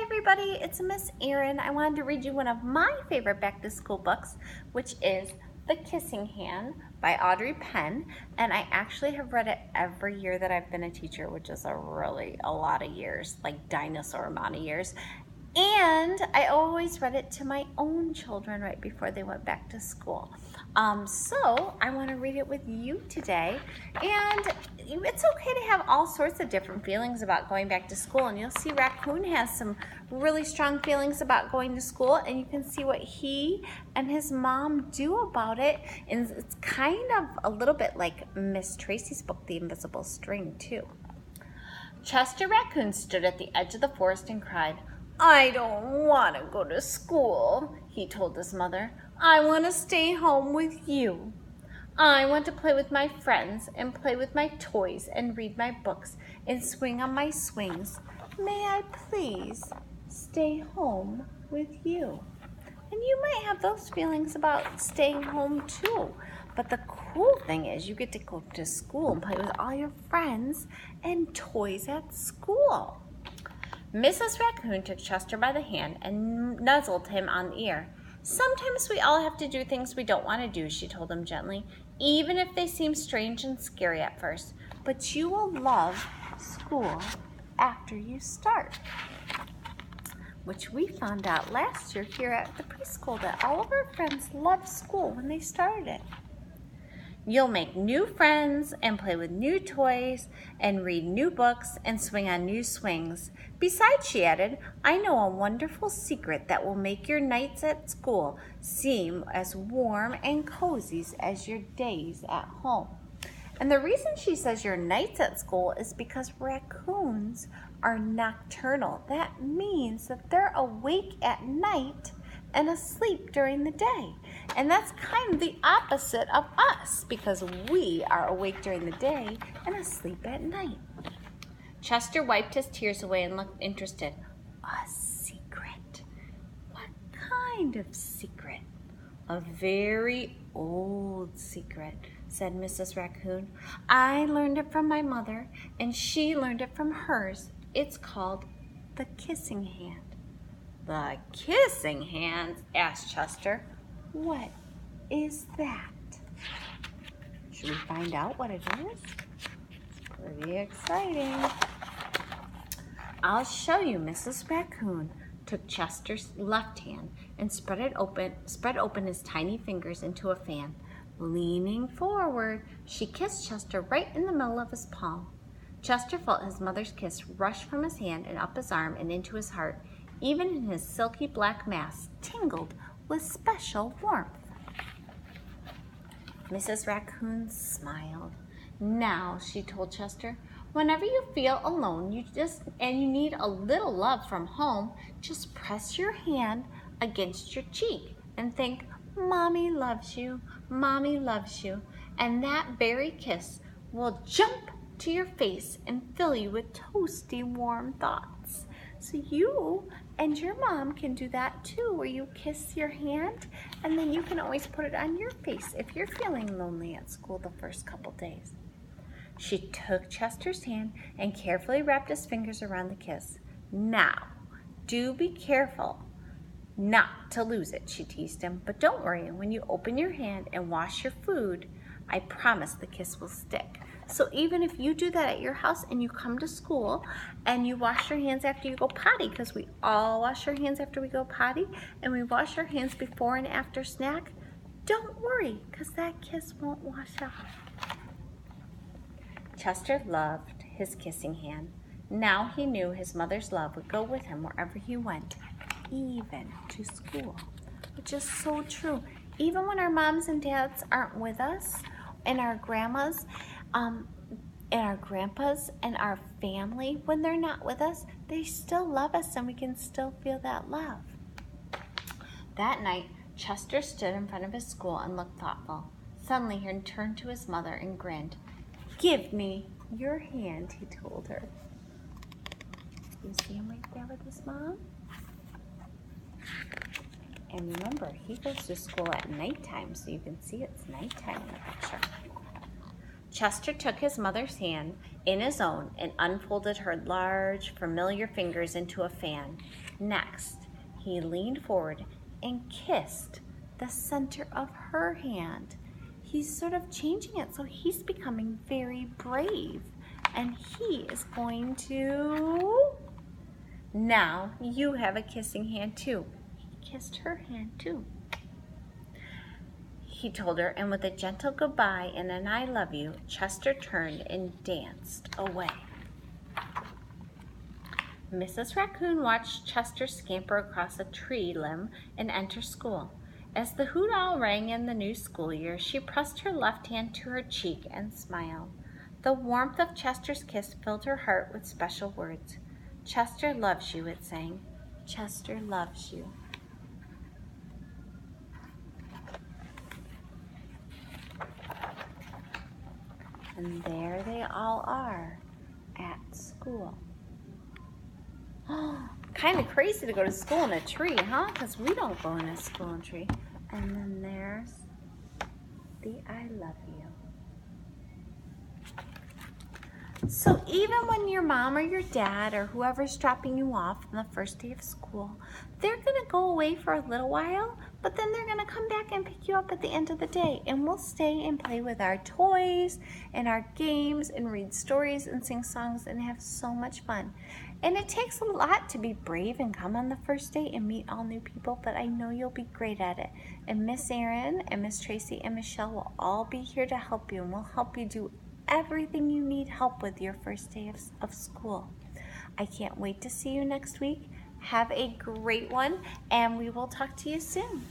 Hi everybody, it's Miss Erin. I wanted to read you one of my favorite back to school books, which is The Kissing Hand by Audrey Penn. And I actually have read it every year that I've been a teacher, which is a lot of years, like dinosaur amount of years. And I always read it to my own children right before they went back to school. So I want to read it with you today. And it's okay to have all sorts of different feelings about going back to school. And you'll see Raccoon has some really strong feelings about going to school. And you can see what he and his mom do about it. And it's kind of a little bit like Miss Tracy's book, The Invisible String, too. Chester Raccoon stood at the edge of the forest and cried, "I don't want to go to school," he told his mother. "I want to stay home with you. I want to play with my friends and play with my toys and read my books and swing on my swings. May I please stay home with you?" And you might have those feelings about staying home too. But the cool thing is you get to go to school and play with all your friends and toys at school. Mrs. Raccoon took Chester by the hand and nuzzled him on the ear. "Sometimes we all have to do things we don't want to do," she told him gently, "even if they seem strange and scary at first. But you will love school after you start." Which we found out last year here at the preschool, that all of our friends loved school when they started it. "You'll make new friends and play with new toys and read new books and swing on new swings. Besides," she added, "I know a wonderful secret that will make your nights at school seem as warm and cozy as your days at home." And the reason she says your nights at school is because raccoons are nocturnal. That means that they're awake at night and asleep during the day. And that's kind of the opposite of us, because we are awake during the day and asleep at night. Chester wiped his tears away and looked interested. "A secret? What kind of secret?" "A very old secret," said Mrs. Raccoon. "I learned it from my mother, and she learned it from hers. It's called the kissing hand." "The kissing hand?" asked Chester. "What is that?" Should we find out what it is? It's pretty exciting. "I'll show you." Mrs. Raccoon took Chester's left hand and spread open his tiny fingers into a fan. Leaning forward, she kissed Chester right in the middle of his palm. Chester felt his mother's kiss rush from his hand and up his arm and into his heart. Even his silky black mask tingled with special warmth. Mrs. Raccoon smiled. "Now," she told Chester, "whenever you feel alone and you need a little love from home, just press your hand against your cheek and think, 'Mommy loves you, Mommy loves you,' and that very kiss will jump to your face and fill you with toasty warm thoughts." So you and your mom can do that too, where you kiss your hand, and then you can always put it on your face if you're feeling lonely at school the first couple days. She took Chester's hand and carefully wrapped his fingers around the kiss. "Now, do be careful not to lose it," she teased him. "But don't worry, when you open your hand and wash your food, I promise the kiss will stick." So even if you do that at your house and you come to school and you wash your hands after you go potty, because we all wash our hands after we go potty, and we wash our hands before and after snack, don't worry, because that kiss won't wash off. Chester loved his kissing hand. Now he knew his mother's love would go with him wherever he went, even to school, which is so true. Even when our moms and dads aren't with us, and our grandmas, and our grandpas and our family, when they're not with us, they still love us, and we can still feel that love. That night, Chester stood in front of his school and looked thoughtful. Suddenly he turned to his mother and grinned. "Give me your hand," he told her. You see him right there with his mom? And remember, he goes to school at nighttime, so you can see it's nighttime in the picture. Chester took his mother's hand in his own and unfolded her large, familiar fingers into a fan. Next, he leaned forward and kissed the center of her hand. He's sort of changing it, so he's becoming very brave. And he is going to... Now you have a kissing hand too. He kissed her hand too. He told her, and with a gentle goodbye and an I love you, Chester turned and danced away. Mrs. Raccoon watched Chester scamper across a tree limb and enter school. As the hoot owl rang in the new school year, she pressed her left hand to her cheek and smiled. The warmth of Chester's kiss filled her heart with special words. Chester loves you, it sang. Chester loves you. And there they all are at school. Kind of crazy to go to school in a tree, huh? Because we don't go in a school in a tree. And then there's the I love you. So even when your mom or your dad or whoever's dropping you off on the first day of school, they're going to go away for a little while, but then they're going to come back and pick you up at the end of the day. And we'll stay and play with our toys and our games and read stories and sing songs and have so much fun. And it takes a lot to be brave and come on the first day and meet all new people, but I know you'll be great at it. And Miss Erin and Miss Tracy and Michelle will all be here to help you, and we'll help you do everything you need help with your first day of school. I can't wait to see you next week. Have a great one, and we will talk to you soon.